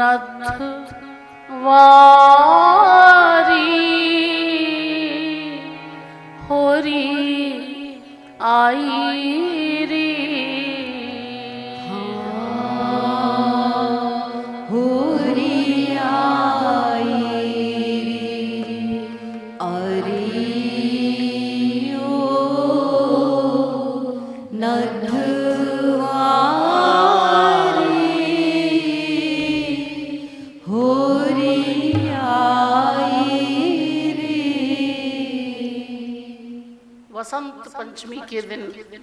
नथ वारी होरी आई रे। होरी आई रे अरे ओ नथवारी होरी आई रे। वसंत पंचमी के दिन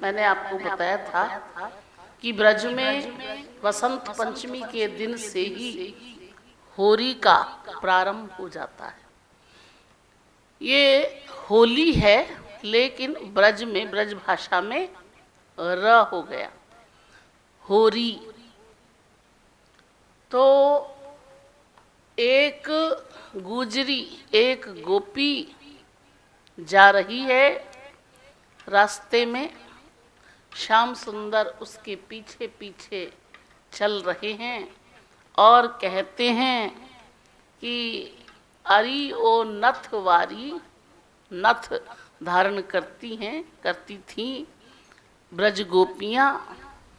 मैंने आपको बताया था कि ब्रज में वसंत पंचमी के दिन से ही होली का प्रारंभ हो जाता है। ये होली है, लेकिन ब्रज में, ब्रज भाषा में र हो गया, होरी। तो एक गुजरी, एक गोपी जा रही है रास्ते में, श्याम सुंदर उसके पीछे पीछे चल रहे हैं और कहते हैं कि अरी ओ नथ वारी, नथ धारण करती हैं, करती थीं ब्रज गोपियाँ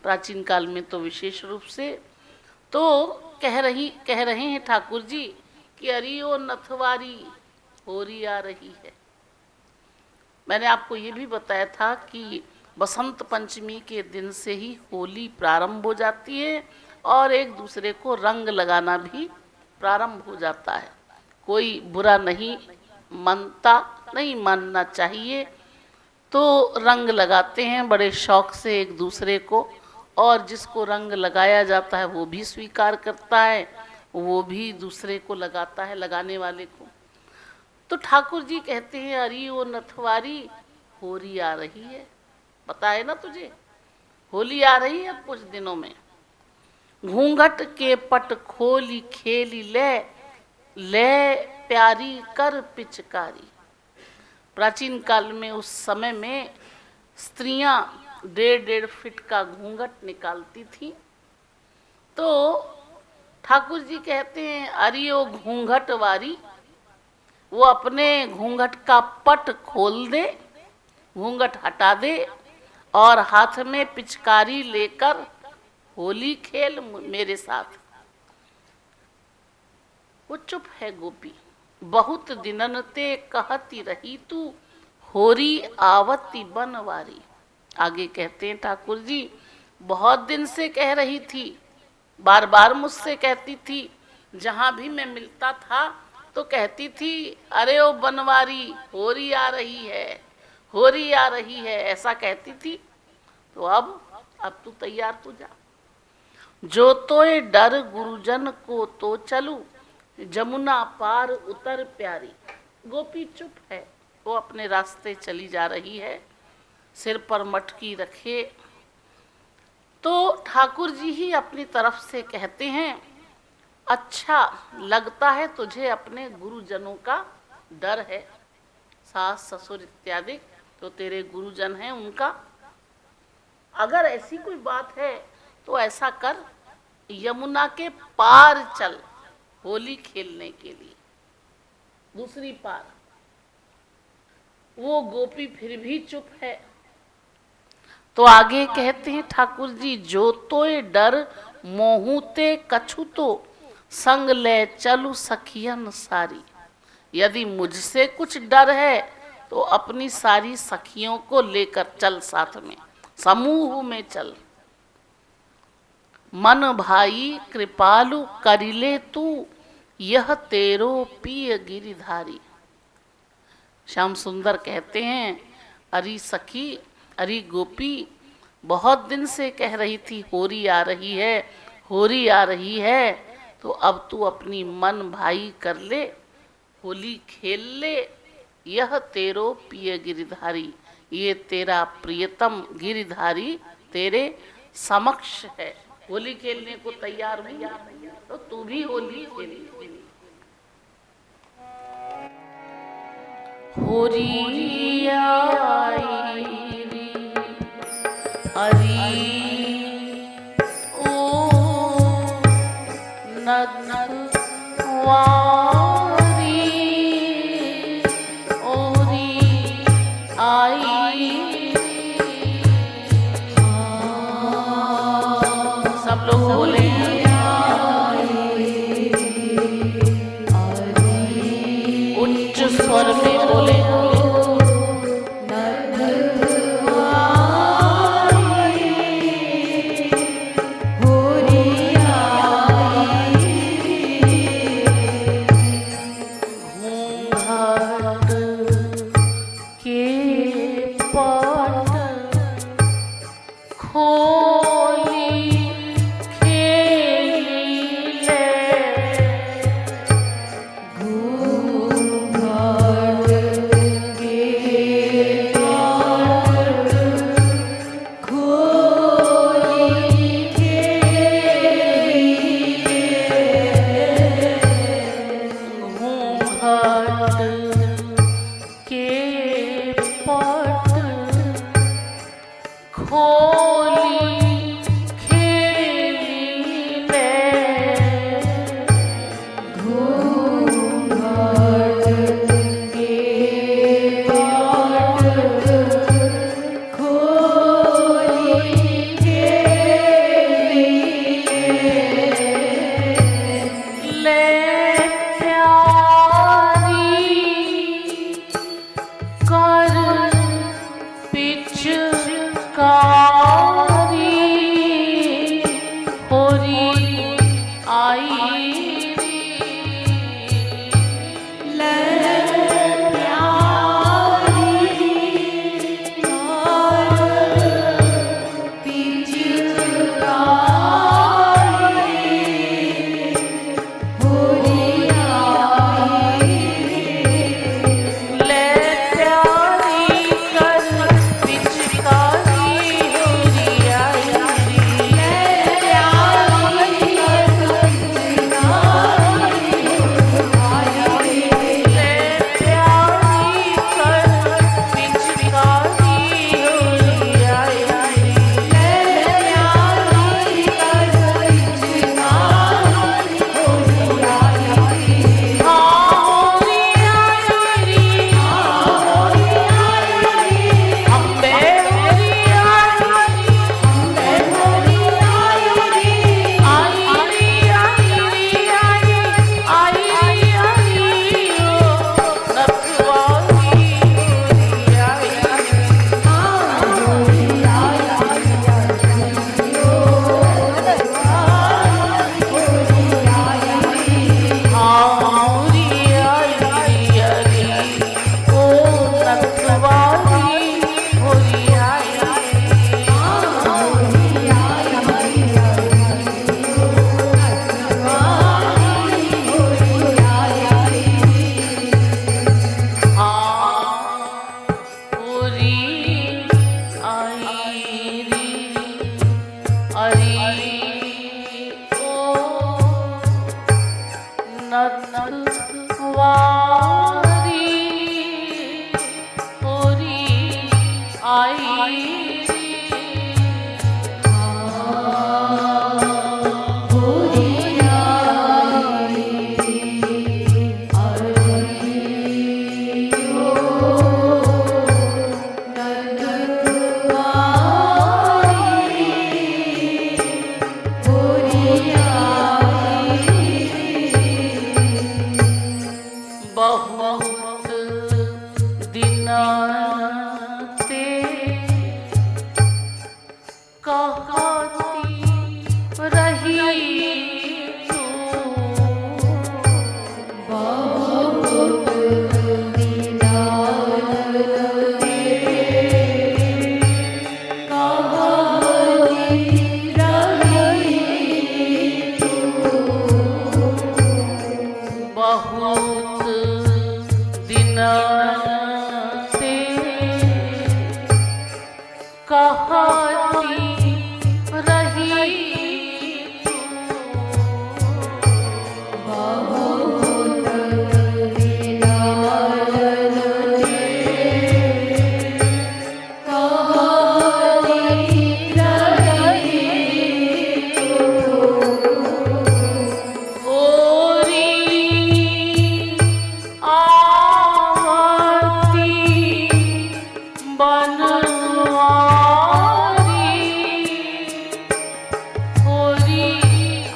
प्राचीन काल में तो विशेष रूप से। तो कह रहे हैं ठाकुर जी कि अरी ओ नथवारी होरी आ रही है। मैंने आपको ये भी बताया था कि बसंत पंचमी के दिन से ही होली प्रारंभ हो जाती है और एक दूसरे को रंग लगाना भी प्रारंभ हो जाता है। कोई बुरा नहीं मानता, नहीं मानना चाहिए। तो रंग लगाते हैं बड़े शौक से एक दूसरे को, और जिसको रंग लगाया जाता है वो भी स्वीकार करता है, वो भी दूसरे को लगाता है, लगाने वाले को। तो ठाकुर जी कहते हैं अरी ओ नथवारी होली आ रही है। पता है ना तुझे, होली आ रही है कुछ दिनों में। घूंघट के पट खोली खेली ले, ले प्यारी कर पिचकारी। प्राचीन काल में, उस समय में स्त्रियां 1.5 फीट का घूंघट निकालती थी। तो ठाकुर जी कहते हैं अरी ओ घूंघट वारी, वो अपने घूंघट का पट खोल दे, घूंघट हटा दे और हाथ में पिचकारी लेकर होली खेल मेरे साथ। वो चुप है गोपी। बहुत दिनन ते कहती रही तू, होरी आवती बनवारी। आगे कहते हैं ठाकुर जी, बहुत दिन से कह रही थी, बार बार मुझसे कहती थी, जहां भी मैं मिलता था तो कहती थी अरे ओ बनवारी होरी आ रही है, होरी आ रही है, ऐसा कहती थी। तो अब तू तैयार हो जा। जो तोय डर गुरुजन को तो चलू, जमुना पार उतर प्यारी। गोपी चुप है, वो अपने रास्ते चली जा रही है, सिर पर मटकी रखे। तो ठाकुर जी ही अपनी तरफ से कहते हैं, अच्छा लगता है तुझे अपने गुरुजनों का डर है, सास ससुर इत्यादि तो तेरे गुरुजन हैं उनका। अगर ऐसी कोई बात है तो ऐसा कर, यमुना के पार चल होली खेलने के लिए, दूसरी पार। वो गोपी फिर भी चुप है। तो आगे कहते हैं ठाकुर जी, जो तोय डर मोहूते कछु तो, संग ले चलू सखियन सारी। यदि मुझसे कुछ डर है तो अपनी सारी सखियों को लेकर चल, साथ में समूह में चल। मन भाई कृपालु करिले तू, यह तेरो पिय गिरिधारी। श्याम सुंदर कहते हैं अरी सखी, अरी गोपी, बहुत दिन से कह रही थी होरी आ रही है, होरी आ रही है, तो अब तू अपनी मन भाई कर ले, होली खेल ले। यह तेरो प्रिय गिरिधारी, ये तेरा प्रियतम गिरिधारी तेरे समक्ष है, होली खेलने को तैयार हुई, तो तू भी होली खेल। होरी आई हरी ओ नग सब लोग बोले उच्च स्वर में बोले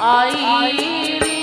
आई रे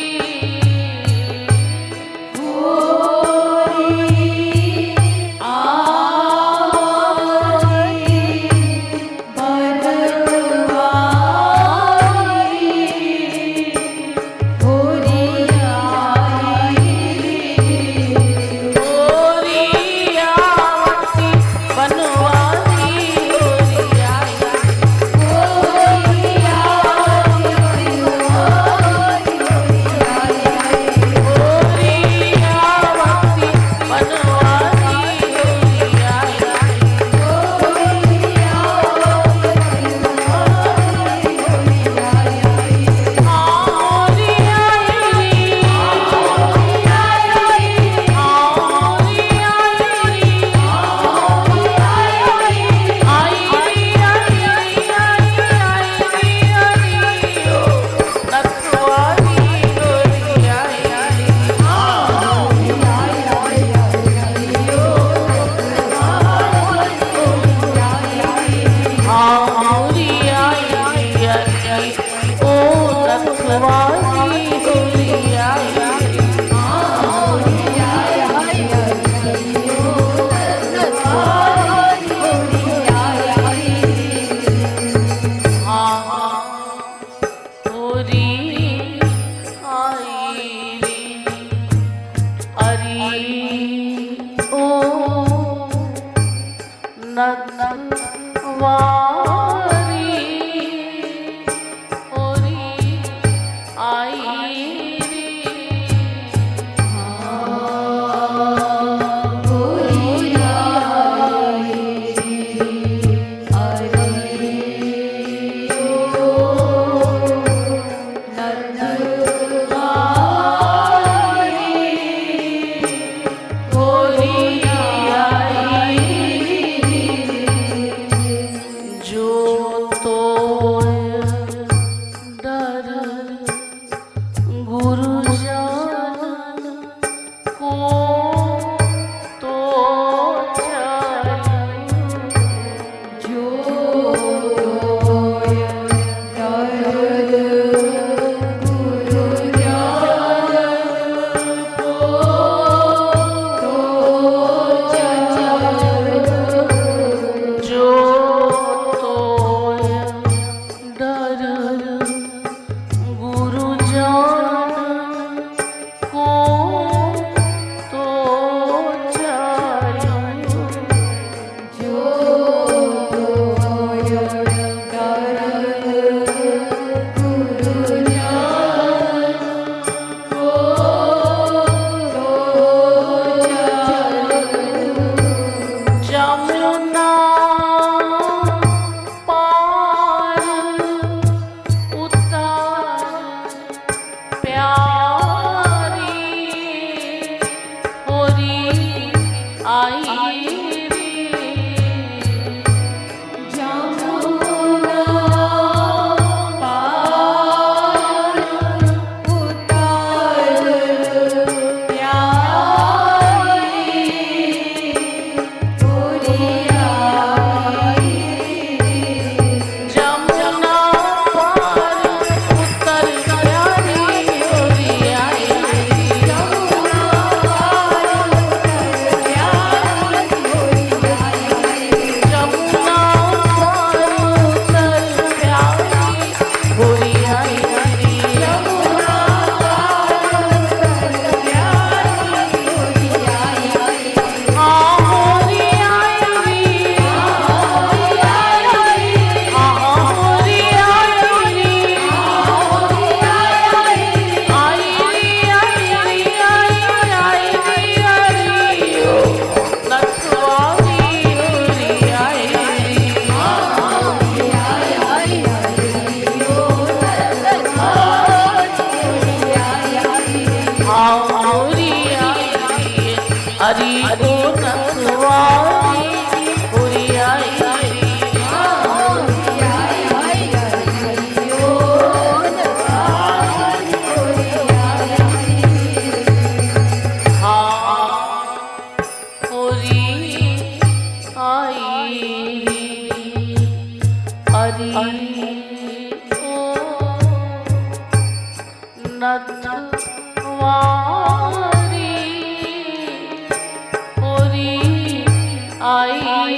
नथवारी ओरी आई नथवारी होरी आई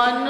मन